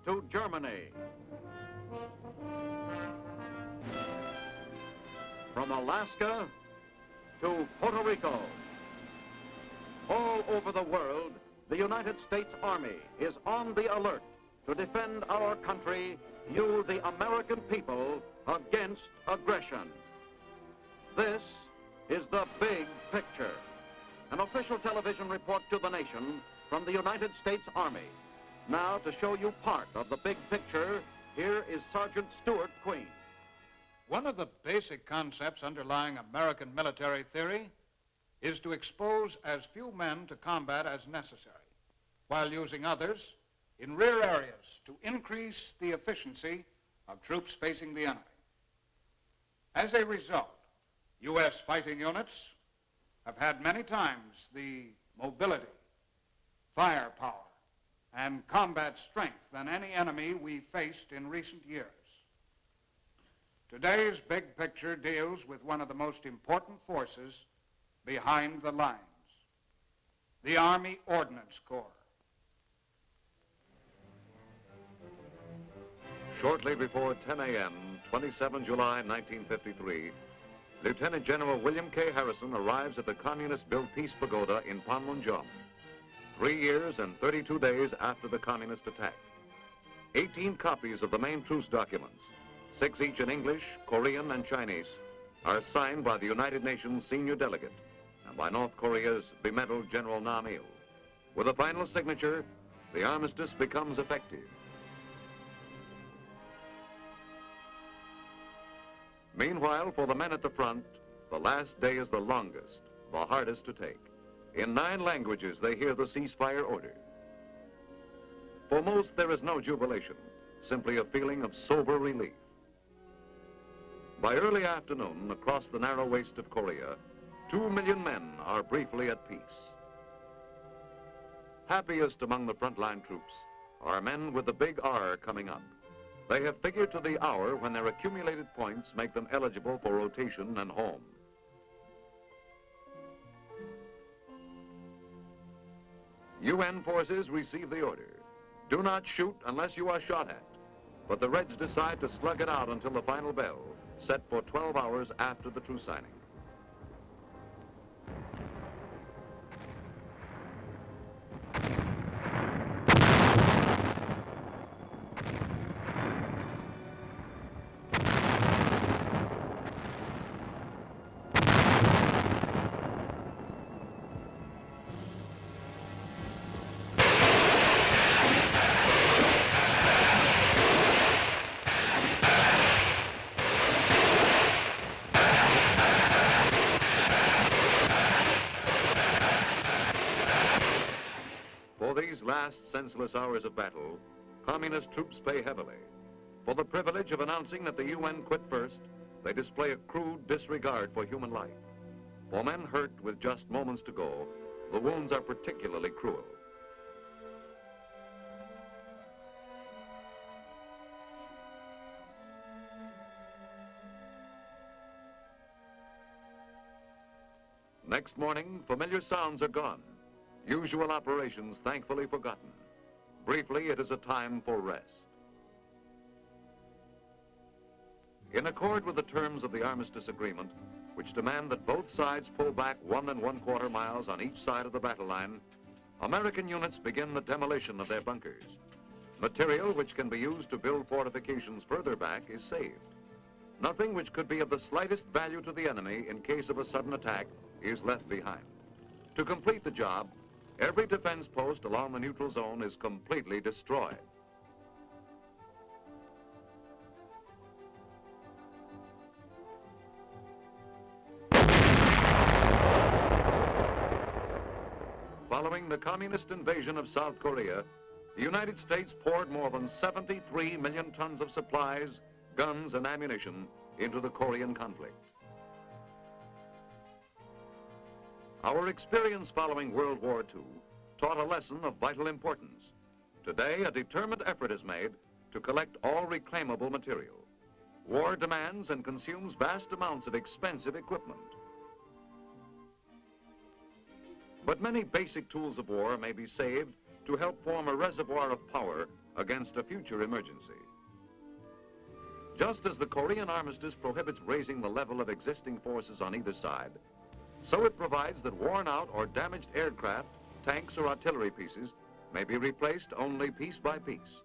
to Germany. From Alaska to Puerto Rico. All over the world, the United States Army is on the alert to defend our country, you, the American people, against aggression. This is the big picture. An official television report to the nation from the United States Army. Now, to show you part of the big picture, here is Sergeant Stuart Queen. One of the basic concepts underlying American military theory is to expose as few men to combat as necessary, while using others in rear areas to increase the efficiency of troops facing the enemy. As a result, U.S. fighting units have had many times the mobility, firepower, and combat strength than any enemy we faced in recent years. Today's big picture deals with one of the most important forces behind the lines, the Army Ordnance Corps. Shortly before 10 a.m., 27 July 1953, Lieutenant General William K. Harrison arrives at the communist-built Peace Pagoda in Panmunjom, 3 years and 32 days after the communist attack. 18 copies of the main truce documents, 6 each in English, Korean, and Chinese, are signed by the United Nations senior delegate and by North Korea's bemedaled General Nam Il. With a final signature, the armistice becomes effective. Meanwhile, for the men at the front, the last day is the longest, the hardest to take. In 9 languages, they hear the ceasefire order. For most, there is no jubilation, simply a feeling of sober relief. By early afternoon, across the narrow waste of Korea, 2 million men are briefly at peace. Happiest among the frontline troops are men with the big R coming up. They have figured to the hour when their accumulated points make them eligible for rotation and home. UN forces receive the order. Do not shoot unless you are shot at. But the Reds decide to slug it out until the final bell, set for 12 hours after the truce signing. These last senseless hours of battle, communist troops pay heavily. For the privilege of announcing that the UN quit first, they display a crude disregard for human life. For men hurt with just moments to go, the wounds are particularly cruel. Next morning, familiar sounds are gone. Usual operations thankfully forgotten. Briefly, it is a time for rest. In accord with the terms of the armistice agreement, which demand that both sides pull back 1 1/4 miles on each side of the battle line, American units begin the demolition of their bunkers. Material which can be used to build fortifications further back is saved. Nothing which could be of the slightest value to the enemy in case of a sudden attack is left behind. To complete the job, every defense post along the neutral zone is completely destroyed. Following the communist invasion of South Korea, the United States poured more than 73 million tons of supplies, guns, and ammunition into the Korean conflict. Our experience following World War II taught a lesson of vital importance. Today, a determined effort is made to collect all reclaimable material. War demands and consumes vast amounts of expensive equipment. But many basic tools of war may be saved to help form a reservoir of power against a future emergency. Just as the Korean armistice prohibits raising the level of existing forces on either side, so it provides that worn out or damaged aircraft, tanks, or artillery pieces may be replaced only piece by piece.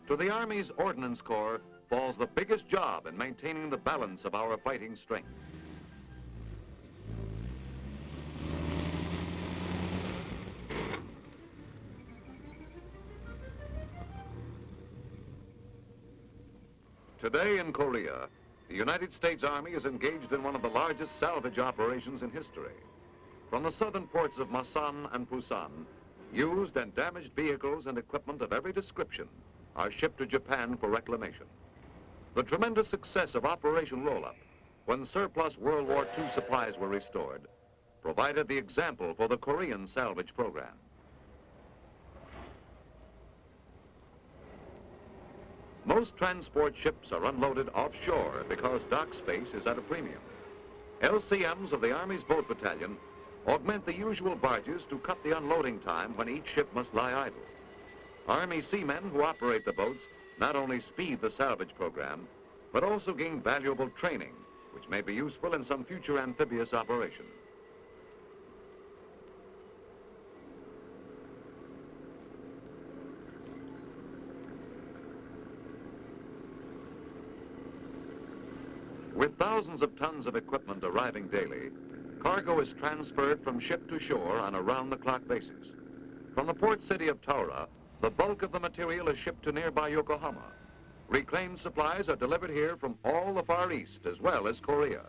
To the Army's Ordnance Corps falls the biggest job in maintaining the balance of our fighting strength. Today in Korea, the United States Army is engaged in one of the largest salvage operations in history. From the southern ports of Masan and Busan, used and damaged vehicles and equipment of every description are shipped to Japan for reclamation. The tremendous success of Operation Roll-Up, when surplus World War II supplies were restored, provided the example for the Korean salvage program. Most transport ships are unloaded offshore because dock space is at a premium. LCMs of the Army's boat battalion augment the usual barges to cut the unloading time when each ship must lie idle. Army seamen who operate the boats not only speed the salvage program, but also gain valuable training, which may be useful in some future amphibious operation. With thousands of tons of equipment arriving daily, cargo is transferred from ship to shore on a round-the-clock basis. From the port city of Taura, the bulk of the material is shipped to nearby Yokohama. Reclaimed supplies are delivered here from all the Far East, as well as Korea.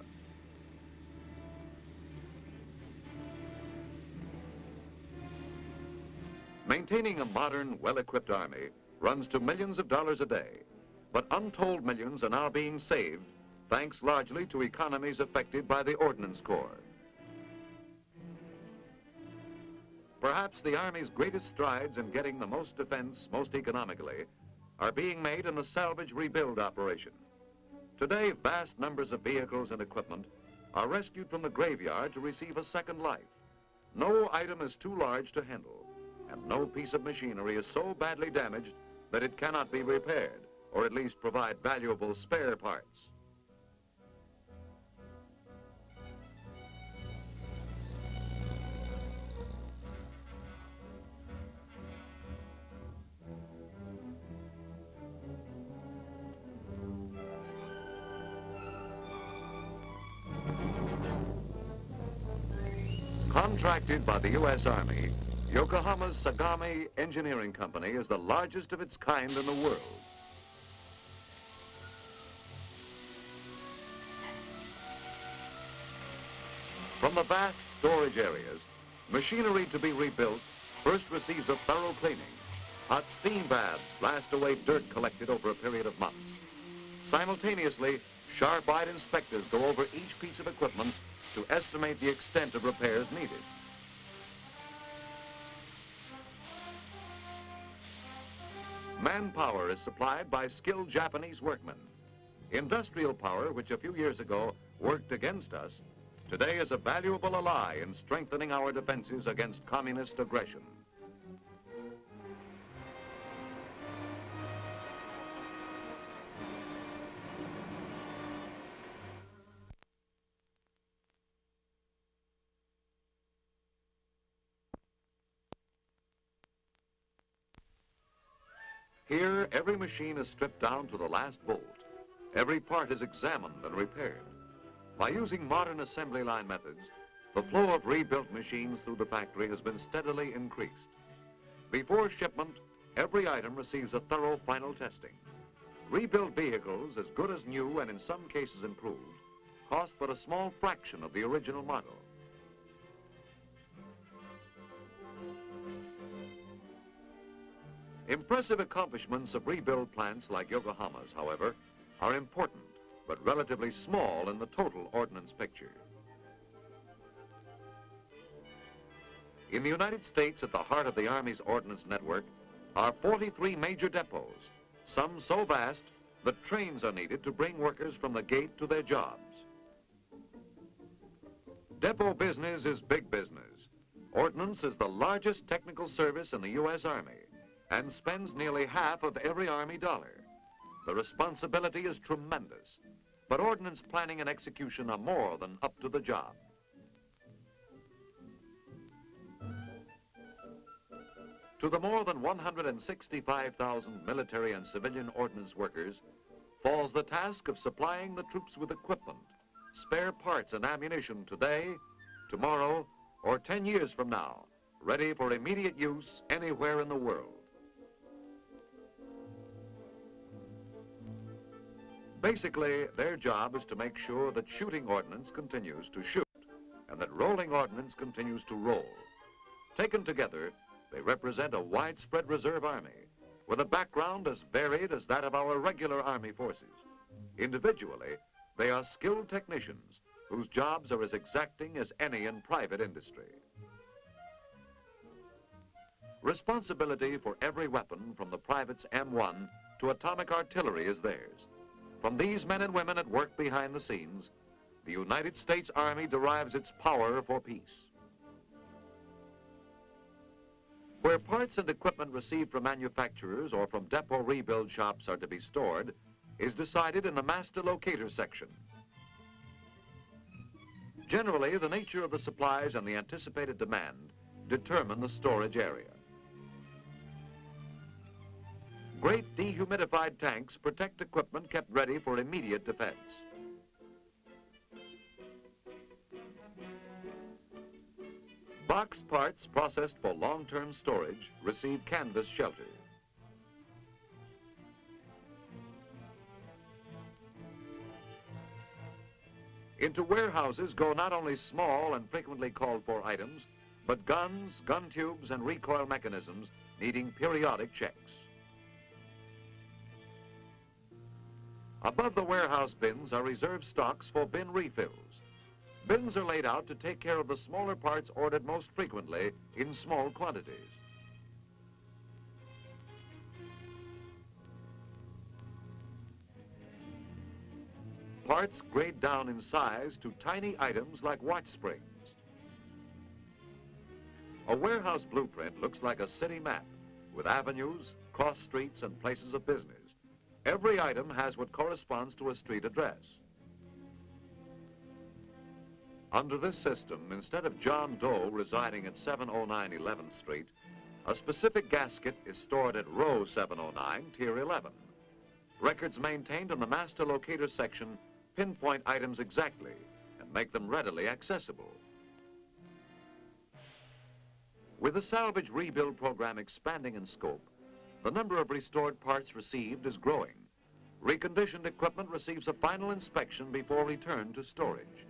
Maintaining a modern, well-equipped army runs to millions of dollars a day, but untold millions are now being saved thanks largely to economies effected by the Ordnance Corps. Perhaps the Army's greatest strides in getting the most defense most economically are being made in the salvage rebuild operation. Today, vast numbers of vehicles and equipment are rescued from the graveyard to receive a second life. No item is too large to handle, and no piece of machinery is so badly damaged that it cannot be repaired, or at least provide valuable spare parts. Contracted by the U.S. Army, Yokohama's Sagami Engineering Company is the largest of its kind in the world. From the vast storage areas, machinery to be rebuilt first receives a thorough cleaning. Hot steam baths blast away dirt collected over a period of months. Simultaneously, sharp-eyed inspectors go over each piece of equipment to estimate the extent of repairs needed. Manpower is supplied by skilled Japanese workmen. Industrial power, which a few years ago worked against us, today is a valuable ally in strengthening our defenses against communist aggression. Here, every machine is stripped down to the last bolt. Every part is examined and repaired. By using modern assembly line methods, the flow of rebuilt machines through the factory has been steadily increased. Before shipment, every item receives a thorough final testing. Rebuilt vehicles, as good as new and in some cases improved, cost but a small fraction of the original model. Impressive accomplishments of rebuild plants like Yokohama's, however, are important, but relatively small in the total ordnance picture. In the United States, at the heart of the Army's ordnance network, are 43 major depots, some so vast that trains are needed to bring workers from the gate to their jobs. Depot business is big business. Ordnance is the largest technical service in the U.S. Army. and spends nearly half of every Army dollar. The responsibility is tremendous, but ordnance planning and execution are more than up to the job. To the more than 165,000 military and civilian ordnance workers falls the task of supplying the troops with equipment, spare parts and ammunition today, tomorrow, or 10 years from now, ready for immediate use anywhere in the world. Basically, their job is to make sure that shooting ordnance continues to shoot and that rolling ordnance continues to roll. Taken together, they represent a widespread reserve army with a background as varied as that of our regular Army forces. Individually, they are skilled technicians whose jobs are as exacting as any in private industry. Responsibility for every weapon from the private's M1 to atomic artillery is theirs. From these men and women at work behind the scenes, the United States Army derives its power for peace. Where parts and equipment received from manufacturers or from depot rebuild shops are to be stored is decided in the master locator section. Generally, the nature of the supplies and the anticipated demand determine the storage area. Great dehumidified tanks protect equipment kept ready for immediate defense. Boxed parts processed for long-term storage receive canvas shelter. Into warehouses go not only small and frequently called for items, but guns, gun tubes, and recoil mechanisms needing periodic checks. Above the warehouse bins are reserve stocks for bin refills. Bins are laid out to take care of the smaller parts ordered most frequently in small quantities. Parts grade down in size to tiny items like watch springs. A warehouse blueprint looks like a city map with avenues, cross streets, and places of business. Every item has what corresponds to a street address. Under this system, instead of John Doe residing at 709 11th Street, a specific gasket is stored at row 709, tier 11. Records maintained in the master locator section pinpoint items exactly and make them readily accessible. With the salvage rebuild program expanding in scope, the number of restored parts received is growing. Reconditioned equipment receives a final inspection before return to storage.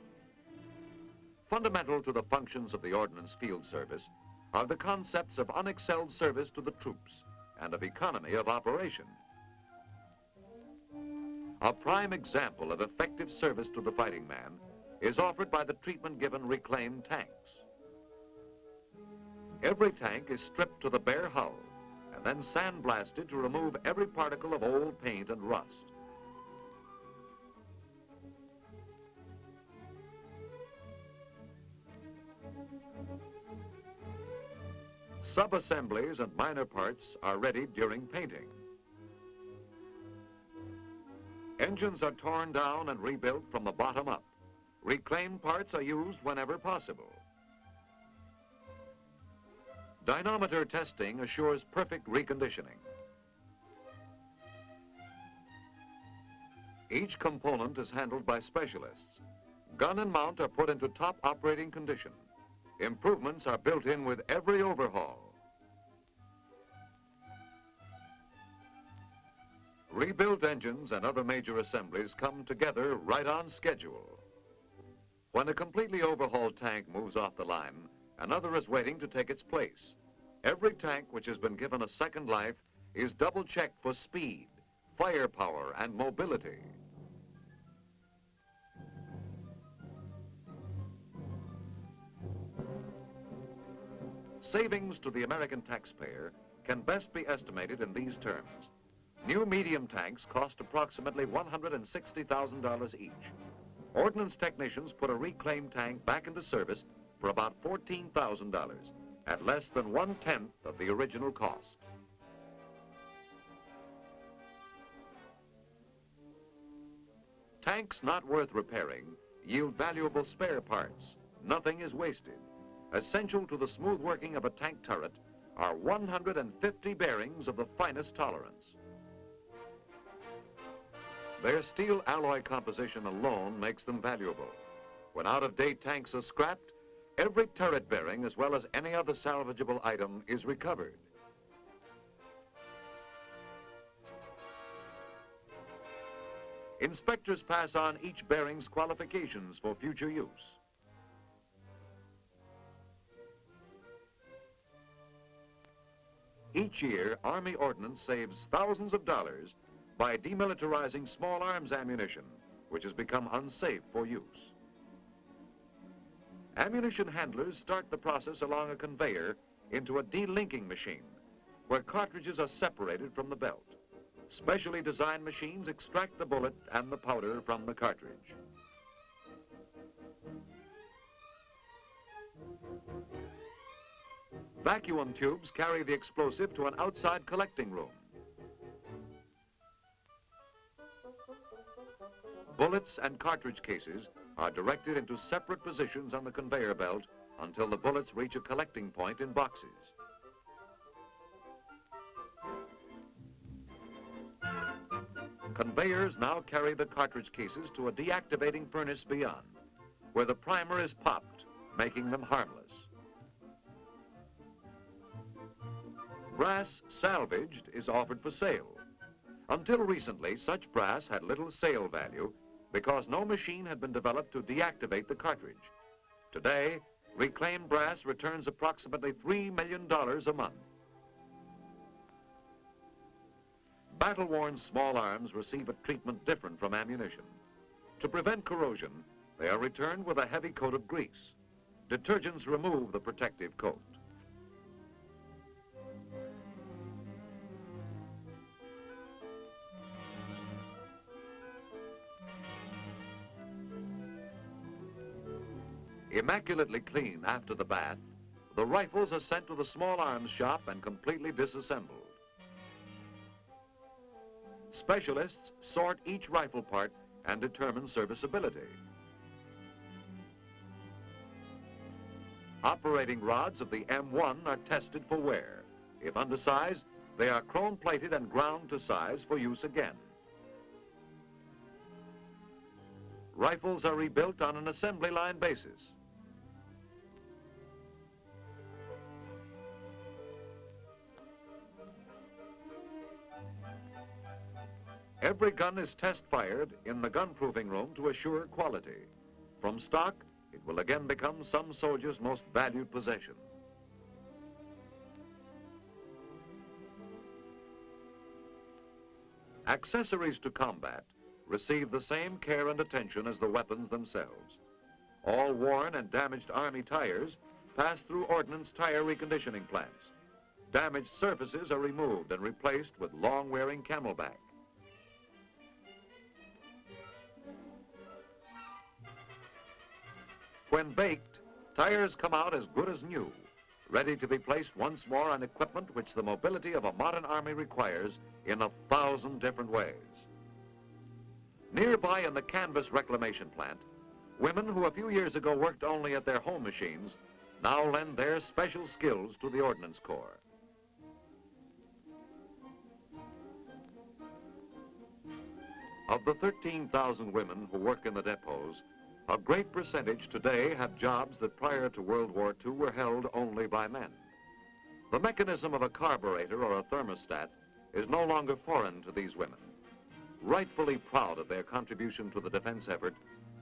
Fundamental to the functions of the Ordnance Field Service are the concepts of unexcelled service to the troops and of economy of operation. A prime example of effective service to the fighting man is offered by the treatment given reclaimed tanks. Every tank is stripped to the bare hull and then sandblasted to remove every particle of old paint and rust. Sub-assemblies and minor parts are ready during painting. Engines are torn down and rebuilt from the bottom up. Reclaimed parts are used whenever possible. Dynamometer testing assures perfect reconditioning. Each component is handled by specialists. Gun and mount are put into top operating condition. Improvements are built in with every overhaul. Rebuilt engines and other major assemblies come together right on schedule. When a completely overhauled tank moves off the line, another is waiting to take its place. Every tank which has been given a second life is double-checked for speed, firepower, and mobility. Savings to the American taxpayer can best be estimated in these terms. New medium tanks cost approximately $160,000 each. Ordnance technicians put a reclaimed tank back into service for about $14,000, at less than 1/10 of the original cost. Tanks not worth repairing yield valuable spare parts. Nothing is wasted. Essential to the smooth working of a tank turret are 150 bearings of the finest tolerance. Their steel alloy composition alone makes them valuable. When out-of-date tanks are scrapped, every turret bearing, as well as any other salvageable item, is recovered. Inspectors pass on each bearing's qualifications for future use. Each year, Army Ordnance saves thousands of dollars by demilitarizing small arms ammunition, which has become unsafe for use. Ammunition handlers start the process along a conveyor into a delinking machine, where cartridges are separated from the belt. Specially designed machines extract the bullet and the powder from the cartridge. Vacuum tubes carry the explosive to an outside collecting room. Bullets and cartridge cases are directed into separate positions on the conveyor belt until the bullets reach a collecting point in boxes. Conveyors now carry the cartridge cases to a deactivating furnace beyond, where the primer is popped, making them harmless. Brass salvaged is offered for sale. Until recently, such brass had little sale value because no machine had been developed to deactivate the cartridge. Today, reclaimed brass returns approximately $3 million a month. Battle-worn small arms receive a treatment different from ammunition. To prevent corrosion, they are returned with a heavy coat of grease. Detergents remove the protective coat. Immaculately clean after the bath, the rifles are sent to the small arms shop and completely disassembled. Specialists sort each rifle part and determine serviceability. Operating rods of the M1 are tested for wear. If undersized, they are chrome-plated and ground to size for use again. Rifles are rebuilt on an assembly line basis. Every gun is test-fired in the gun-proofing room to assure quality. From stock, it will again become some soldier's most valued possession. Accessories to combat receive the same care and attention as the weapons themselves. All worn and damaged Army tires pass through Ordnance tire reconditioning plants. Damaged surfaces are removed and replaced with long-wearing Camelback. When baked, tires come out as good as new, ready to be placed once more on equipment which the mobility of a modern Army requires in 1,000 different ways. Nearby in the canvas reclamation plant, women who a few years ago worked only at their home machines now lend their special skills to the Ordnance Corps. Of the 13,000 women who work in the depots, a great percentage today have jobs that prior to World War II were held only by men. The mechanism of a carburetor or a thermostat is no longer foreign to these women. Rightfully proud of their contribution to the defense effort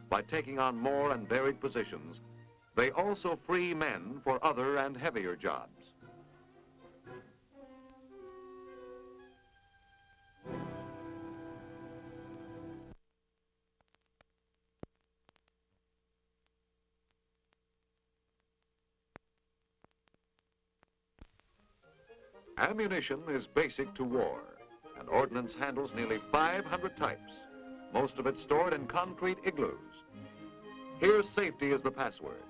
by taking on more and varied positions, they also free men for other and heavier jobs. Ammunition is basic to war, and Ordnance handles nearly 500 types, most of it stored in concrete igloos. Here, safety is the password.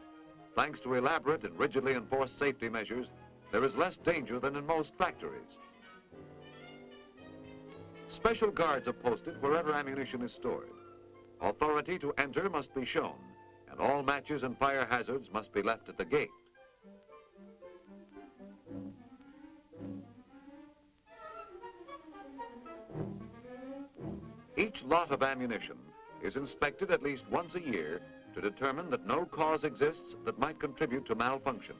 Thanks to elaborate and rigidly enforced safety measures, there is less danger than in most factories. Special guards are posted wherever ammunition is stored. Authority to enter must be shown, and all matches and fire hazards must be left at the gate. Each lot of ammunition is inspected at least once a year to determine that no cause exists that might contribute to malfunction.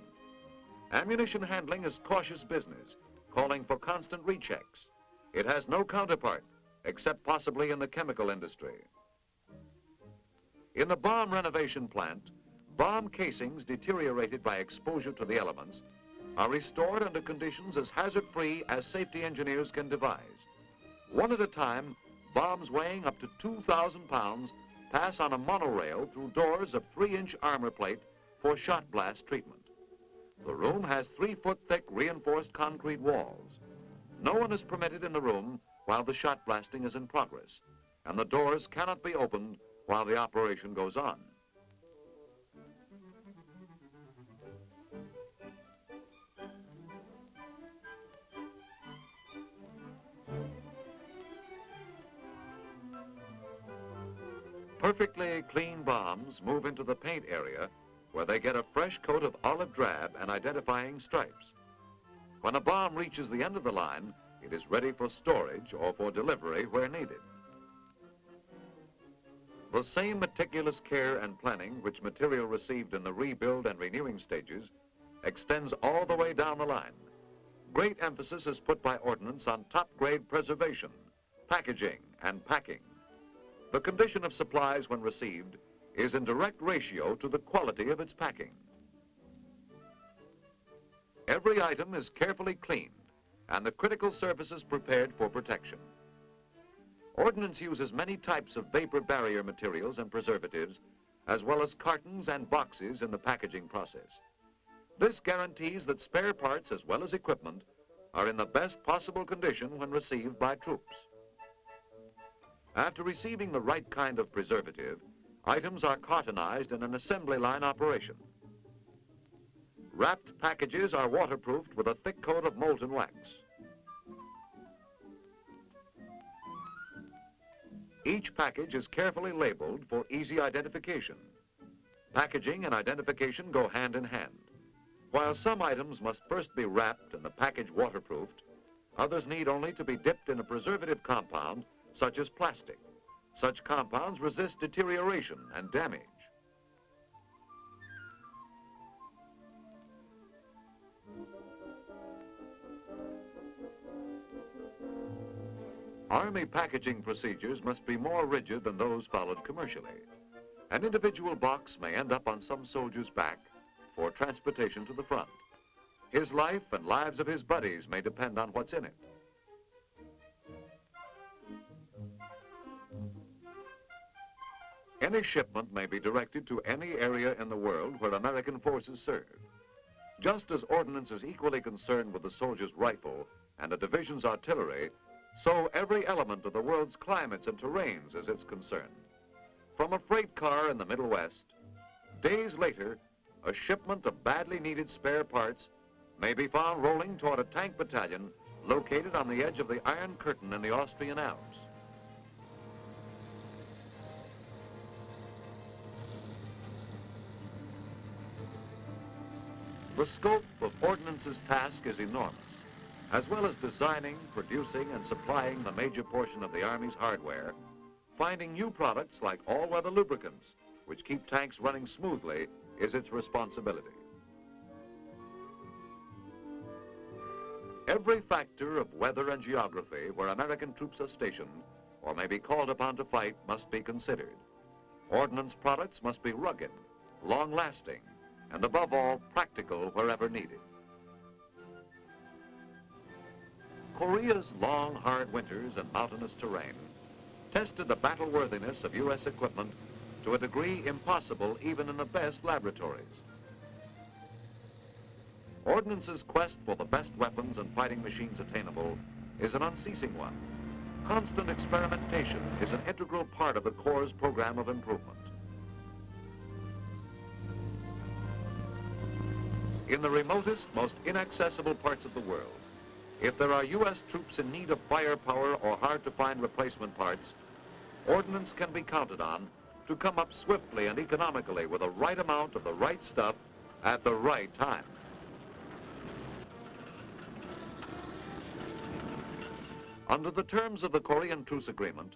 Ammunition handling is cautious business, calling for constant rechecks. It has no counterpart, except possibly in the chemical industry. In the bomb renovation plant, bomb casings deteriorated by exposure to the elements are restored under conditions as hazard-free as safety engineers can devise. One at a time, bombs weighing up to 2,000 pounds pass on a monorail through doors of 3-inch armor plate for shot blast treatment. The room has 3-foot-thick reinforced concrete walls. No one is permitted in the room while the shot blasting is in progress, and the doors cannot be opened while the operation goes on. Perfectly clean bombs move into the paint area where they get a fresh coat of olive drab and identifying stripes. When a bomb reaches the end of the line, it is ready for storage or for delivery where needed. The same meticulous care and planning which material received in the rebuild and renewing stages extends all the way down the line. Great emphasis is put by ordnance on top-grade preservation, packaging, and packing. The condition of supplies when received is in direct ratio to the quality of its packing. Every item is carefully cleaned and the critical surfaces prepared for protection. Ordnance uses many types of vapor barrier materials and preservatives, as well as cartons and boxes in the packaging process. This guarantees that spare parts as well as equipment are in the best possible condition when received by troops. After receiving the right kind of preservative, items are cartonized in an assembly line operation. Wrapped packages are waterproofed with a thick coat of molten wax. Each package is carefully labeled for easy identification. Packaging and identification go hand in hand. While some items must first be wrapped and the package waterproofed, others need only to be dipped in a preservative compound such as plastic. Such compounds resist deterioration and damage. Army packaging procedures must be more rigid than those followed commercially. An individual box may end up on some soldier's back for transportation to the front. His life and lives of his buddies may depend on what's in it. Any shipment may be directed to any area in the world where American forces serve. Just as ordnance is equally concerned with the soldier's rifle and a division's artillery, so every element of the world's climates and terrains is its concern. From a freight car in the Middle West, days later, a shipment of badly needed spare parts may be found rolling toward a tank battalion located on the edge of the Iron Curtain in the Austrian Alps. The scope of ordnance's task is enormous. As well as designing, producing, and supplying the major portion of the Army's hardware, finding new products like all-weather lubricants, which keep tanks running smoothly, is its responsibility. Every factor of weather and geography where American troops are stationed or may be called upon to fight must be considered. Ordnance products must be rugged, long-lasting, and above all, practical wherever needed. Korea's long, hard winters and mountainous terrain tested the battle-worthiness of U.S. equipment to a degree impossible even in the best laboratories. Ordnance's quest for the best weapons and fighting machines attainable is an unceasing one. Constant experimentation is an integral part of the Corps' program of improvement. In the remotest, most inaccessible parts of the world, if there are U.S. troops in need of firepower or hard-to-find replacement parts, ordnance can be counted on to come up swiftly and economically with the right amount of the right stuff at the right time. Under the terms of the Korean Truce Agreement,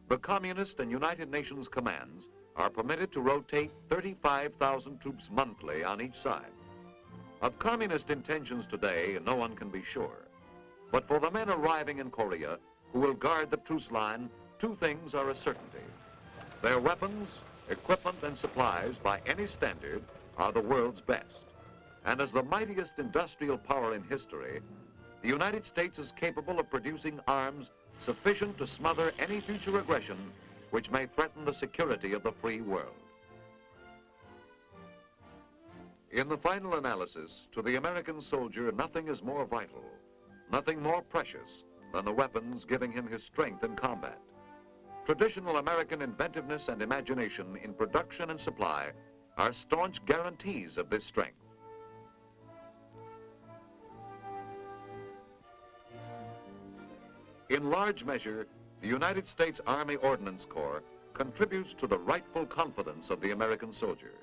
the Communist and United Nations commands are permitted to rotate 35,000 troops monthly on each side. Of Communist intentions today, no one can be sure. But for the men arriving in Korea who will guard the truce line, two things are a certainty. Their weapons, equipment, and supplies, by any standard, are the world's best. And as the mightiest industrial power in history, the United States is capable of producing arms sufficient to smother any future aggression which may threaten the security of the free world. In the final analysis, to the American soldier, nothing is more vital, nothing more precious than the weapons giving him his strength in combat. Traditional American inventiveness and imagination in production and supply are staunch guarantees of this strength. In large measure, the United States Army Ordnance Corps contributes to the rightful confidence of the American soldier.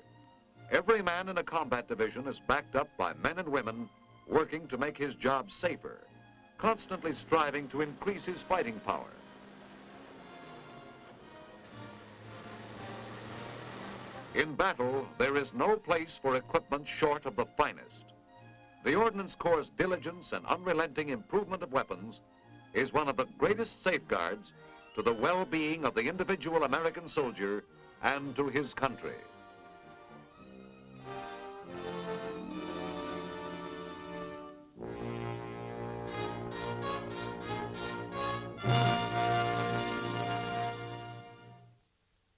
Every man in a combat division is backed up by men and women working to make his job safer, constantly striving to increase his fighting power. In battle, there is no place for equipment short of the finest. The Ordnance Corps' diligence and unrelenting improvement of weapons is one of the greatest safeguards to the well-being of the individual American soldier and to his country.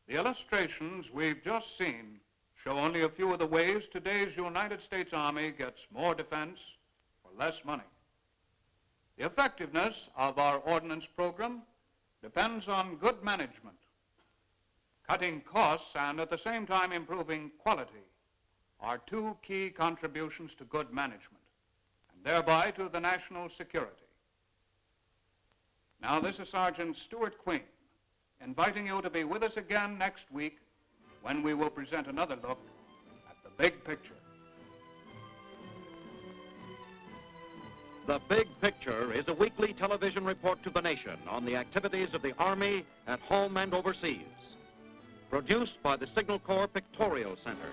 The illustrations we've just seen show only a few of the ways today's United States Army gets more defense for less money. The effectiveness of our ordnance program depends on good management. Cutting costs and at the same time improving quality are two key contributions to good management and thereby to the national security. Now, this is Sergeant Stuart Queen, inviting you to be with us again next week when we will present another look at the big picture. The Big Picture is a weekly television report to the nation on the activities of the Army at home and overseas. Produced by the Signal Corps Pictorial Center.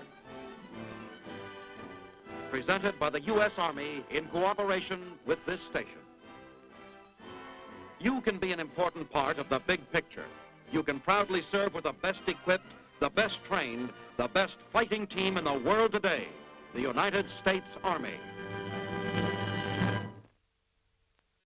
Presented by the U.S. Army in cooperation with this station. You can be an important part of the big picture. You can proudly serve with the best equipped, the best trained, the best fighting team in the world today, the United States Army.